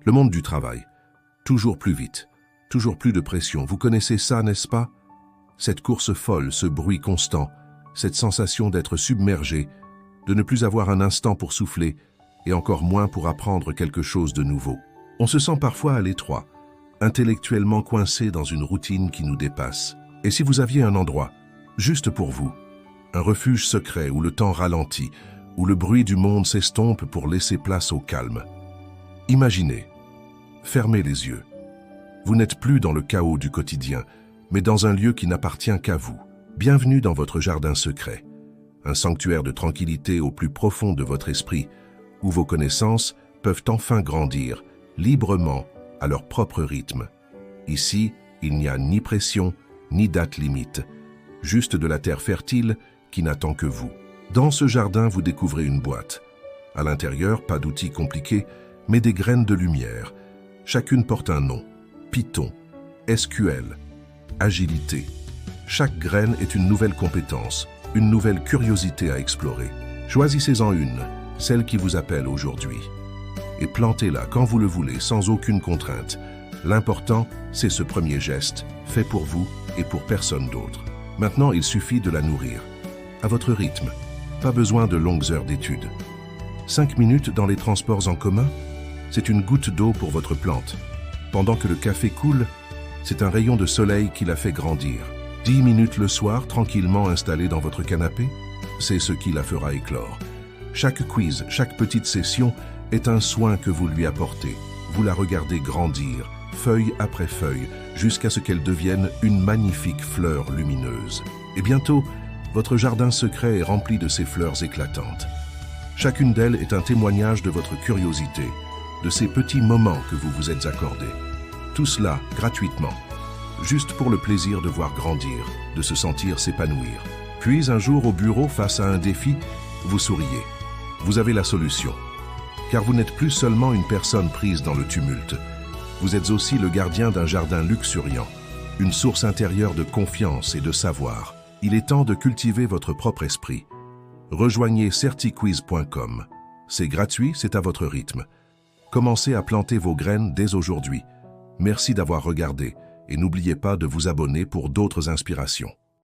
Le monde du travail. Toujours plus vite, toujours plus de pression. Vous connaissez ça, n'est-ce pas? Cette course folle, ce bruit constant, cette sensation d'être submergé, de ne plus avoir un instant pour souffler, et encore moins pour apprendre quelque chose de nouveau. On se sent parfois à l'étroit, intellectuellement coincé dans une routine qui nous dépasse. Et si vous aviez un endroit, juste pour vous, un refuge secret où le temps ralentit, où le bruit du monde s'estompe pour laisser place au calme. Imaginez, fermez les yeux. Vous n'êtes plus dans le chaos du quotidien, mais dans un lieu qui n'appartient qu'à vous. Bienvenue dans votre jardin secret, un sanctuaire de tranquillité au plus profond de votre esprit, où vos connaissances peuvent enfin grandir, librement, à leur propre rythme. Ici, il n'y a ni pression, ni date limite, juste de la terre fertile qui n'attend que vous. Dans ce jardin, vous découvrez une boîte. À l'intérieur, pas d'outils compliqués, mais des graines de lumière. Chacune porte un nom. Python, SQL, agilité. Chaque graine est une nouvelle compétence, une nouvelle curiosité à explorer. Choisissez-en une, celle qui vous appelle aujourd'hui. Et plantez-la quand vous le voulez, sans aucune contrainte. L'important, c'est ce premier geste, fait pour vous et pour personne d'autre. Maintenant, il suffit de la nourrir. À votre rythme. Pas besoin de longues heures d'études. 5 minutes dans les transports en commun, c'est une goutte d'eau pour votre plante. Pendant que le café coule, c'est un rayon de soleil qui la fait grandir. 10 minutes le soir, tranquillement installé dans votre canapé, c'est ce qui la fera éclore. Chaque quiz, chaque petite session est un soin que vous lui apportez. Vous la regardez grandir, feuille après feuille, jusqu'à ce qu'elle devienne une magnifique fleur lumineuse. Et bientôt, votre jardin secret est rempli de ces fleurs éclatantes. Chacune d'elles est un témoignage de votre curiosité, de ces petits moments que vous vous êtes accordés. Tout cela gratuitement, juste pour le plaisir de voir grandir, de se sentir s'épanouir. Puis un jour au bureau, face à un défi, vous souriez. Vous avez la solution. Car vous n'êtes plus seulement une personne prise dans le tumulte. Vous êtes aussi le gardien d'un jardin luxuriant, une source intérieure de confiance et de savoir. Il est temps de cultiver votre propre esprit. Rejoignez certiquiz.com. C'est gratuit, c'est à votre rythme. Commencez à planter vos graines dès aujourd'hui. Merci d'avoir regardé et n'oubliez pas de vous abonner pour d'autres inspirations.